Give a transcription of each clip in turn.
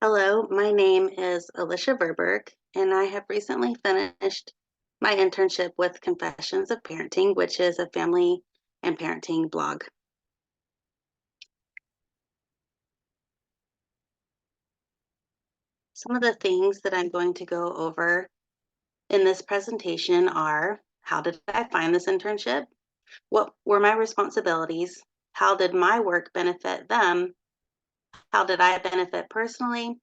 Hello, my name is Alicia Verberg, and I have recently finished my internship with Confessions of Parenting, which is a family and parenting blog. Some of the things that I'm going to go over in this presentation are: how did I find this internship? What were my responsibilities? How did my work benefit them? How did I benefit personally?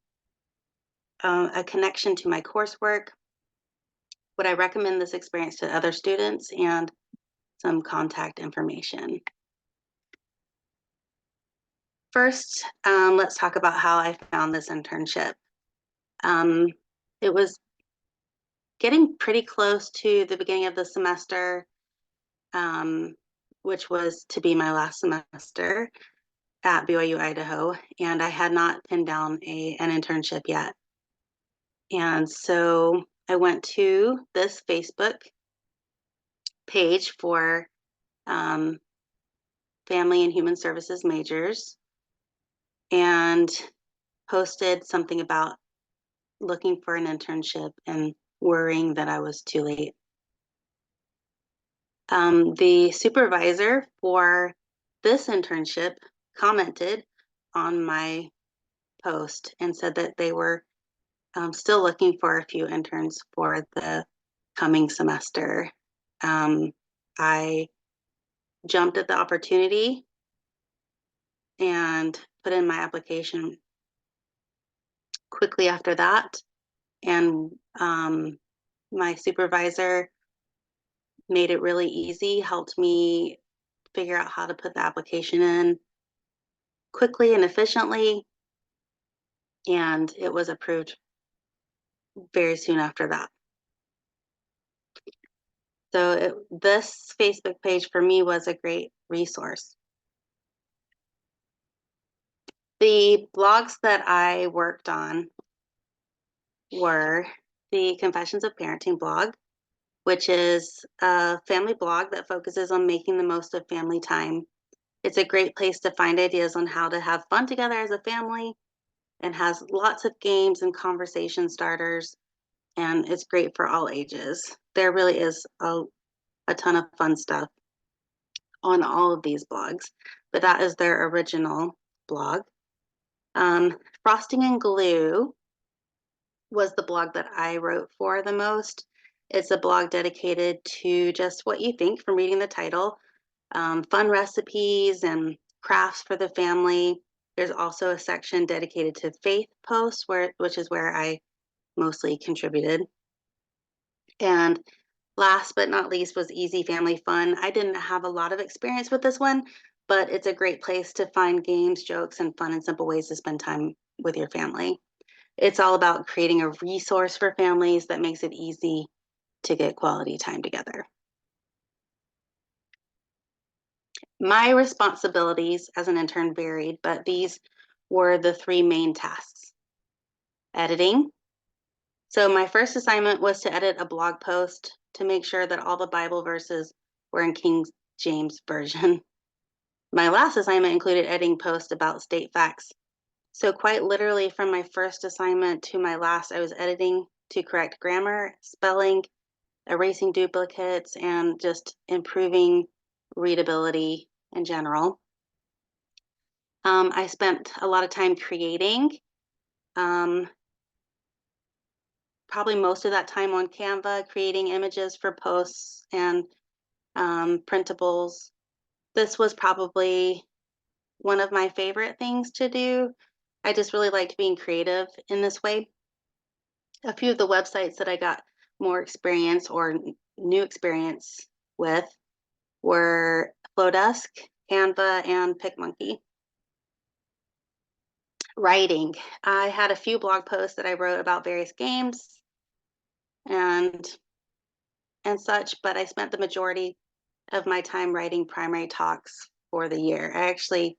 A connection to my coursework. Would I recommend this experience to other students? And some contact information. First, let's talk about how I found this internship. It was getting pretty close to the beginning of the semester, um, which was to be my last semester at BYU-Idaho, and I had not pinned down an internship yet. And so I went to this Facebook page for Family and Human Services majors and posted something about looking for an internship and worrying that I was too late. The supervisor for this internship commented on my post and said that they were still looking for a few interns for the coming semester. I jumped at the opportunity and put in my application quickly after that. And my supervisor made it really easy, helped me figure out how to put the application in quickly and efficiently, and it was approved very soon after that. So this Facebook page for me was a great resource. The blogs that I worked on were the Confessions of Parenting blog, which is a family blog that focuses on making the most of family time. It's a great place to find ideas on how to have fun together as a family, and has lots of games and conversation starters, and it's great for all ages. There really is a ton of fun stuff on all of these blogs, but that is their original blog. Frosting and Glue was the blog that I wrote for the most. It's a blog dedicated to just what you think from reading the title, fun recipes and crafts for the family. There's also a section dedicated to faith posts, which is where I mostly contributed. And last but not least was Easy Family Fun. I didn't have a lot of experience with this one, but it's a great place to find games, jokes, and fun and simple ways to spend time with your family. It's all about creating a resource for families that makes it easy to get quality time together. My responsibilities as an intern varied, but these were the three main tasks. Editing. So my first assignment was to edit a blog post to make sure that all the Bible verses were in King James Version. My last assignment included editing posts about state facts. So quite literally from my first assignment to my last, I was editing to correct grammar, spelling, erasing duplicates, and just improving readability in general. I spent a lot of time creating, probably most of that time on Canva, creating images for posts and printables. This was probably one of my favorite things to do. I just really liked being creative in this way. A few of the websites that I got more experience or new experience with were Flowdesk, Canva, and PicMonkey. Writing. I had a few blog posts that I wrote about various games and such, but I spent the majority of my time writing primary talks for the year. I actually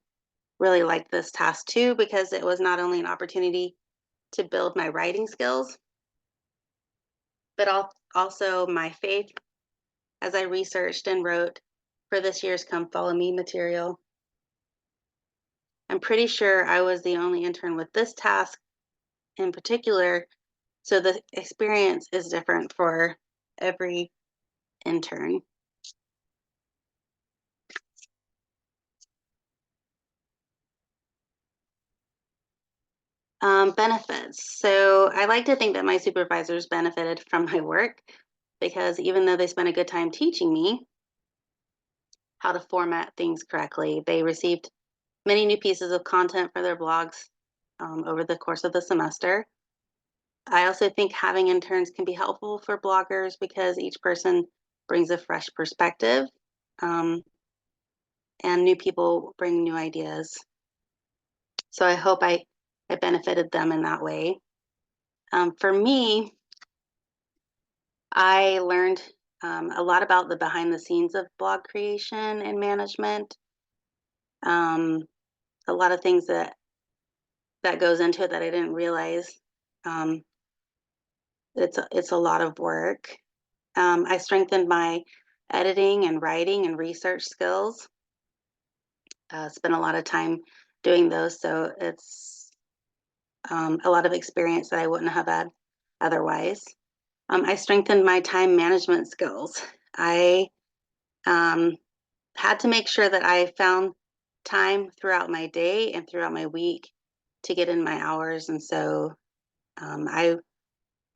really liked this task too, because it was not only an opportunity to build my writing skills, but also my faith as I researched and wrote for this year's Come Follow Me material. I'm pretty sure I was the only intern with this task, in particular. So the experience is different for every intern. Benefits. So I like to think that my supervisors benefited from my work because even though they spent a good time teaching me how to format things correctly, they received many new pieces of content for their blogs over the course of the semester. I also think having interns can be helpful for bloggers because each person brings a fresh perspective, um, and new people bring new ideas. So I hope I benefited them in that way. For me, I learned a lot about the behind the scenes of blog creation and management. Um, a lot of things that goes into it that I didn't realize. Um, it's a lot of work. I strengthened my editing and writing and research skills. Spent a lot of time doing those, so it's a lot of experience that I wouldn't have had otherwise. I strengthened my time management skills. I um, had to make sure that I found time throughout my day and throughout my week to get in my hours, and so um, I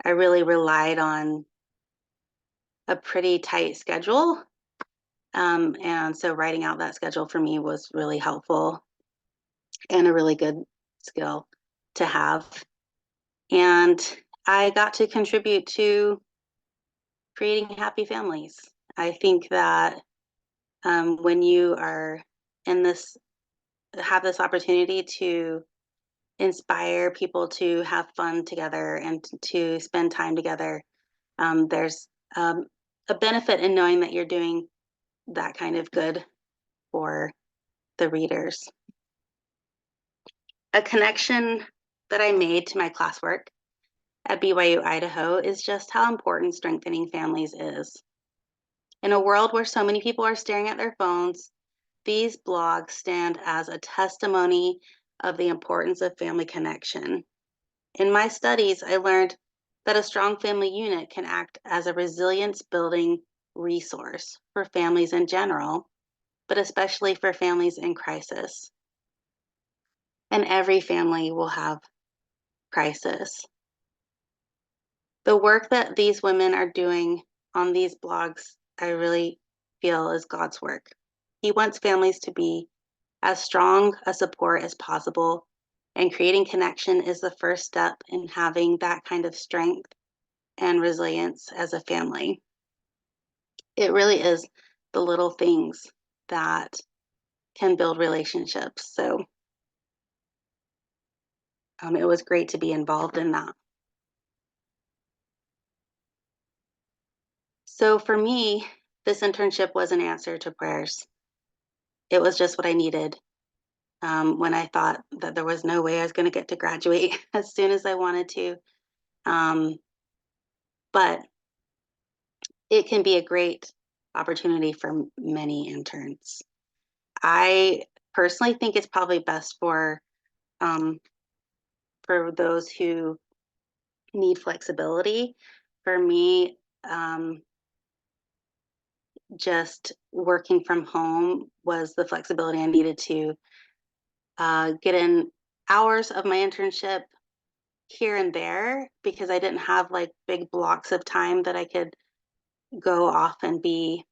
I really relied on a pretty tight schedule. And so writing out that schedule for me was really helpful and a really good skill to have. And I got to contribute to creating happy families. I think that when you are in this, have this opportunity to inspire people to have fun together and to spend time together, there's a benefit in knowing that you're doing that kind of good for the readers. A connection that I made to my classwork at BYU-Idaho is just how important strengthening families is. In a world where so many people are staring at their phones, these blogs stand as a testimony of the importance of family connection. In my studies, I learned that a strong family unit can act as a resilience building resource for families in general, but especially for families in crisis. And every family will have crisis. The work that these women are doing on these blogs, I really feel is God's work. He wants families to be as strong a support as possible, and creating connection is the first step in having that kind of strength and resilience as a family. It really is the little things that can build relationships. So it was great to be involved in that. So for me, this internship was an answer to prayers. It was just what I needed when I thought that there was no way I was going to get to graduate as soon as I wanted to. Um, but it can be a great opportunity for many interns. I personally think it's probably best um, for those who need flexibility. For me, just working from home was the flexibility I needed to get in hours of my internship here and there because I didn't have like big blocks of time that I could go off and be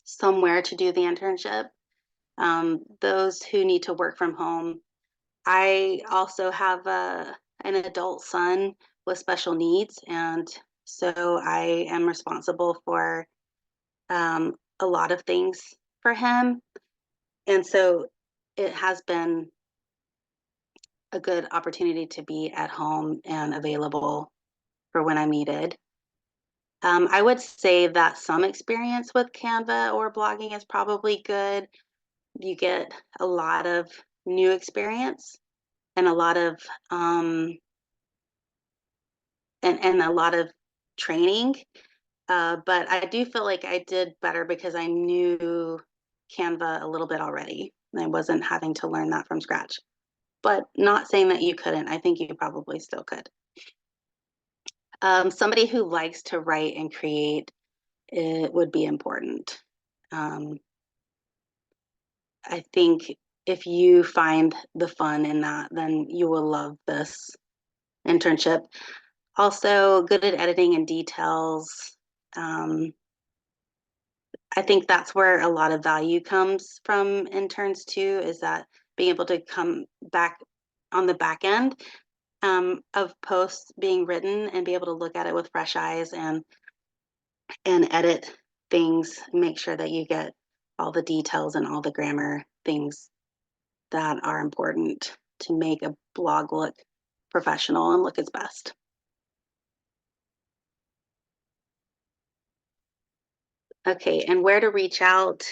somewhere to do the internship. Those who need to work from home. I also have an adult son with special needs, and so I am responsible for a lot of things for him. And so it has been a good opportunity to be at home and available for when I'm needed. I would say that some experience with Canva or blogging is probably good. You get a lot of new experience and a lot of and a lot of training. But I do feel like I did better because I knew Canva a little bit already. I wasn't having to learn that from scratch. but not saying that you couldn't. I think you probably still could. Somebody who likes to write and create, it would be important. Um, I think if you find the fun in that, then you will love this internship. Also, good at editing and details. Um, I think that's where a lot of value comes from interns too, is that being able to come back on the back end of posts being written and be able to look at it with fresh eyes and edit things, make sure that you get all the details and all the grammar things that are important to make a blog look professional and look its best. Okay, and where to reach out.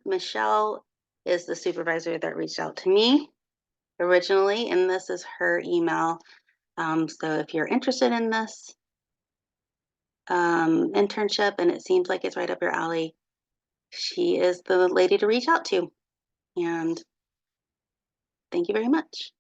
Michelle is the supervisor that reached out to me originally, and this is her email. So if you're interested in this internship and it seems like it's right up your alley, she is the lady to reach out to. And thank you very much.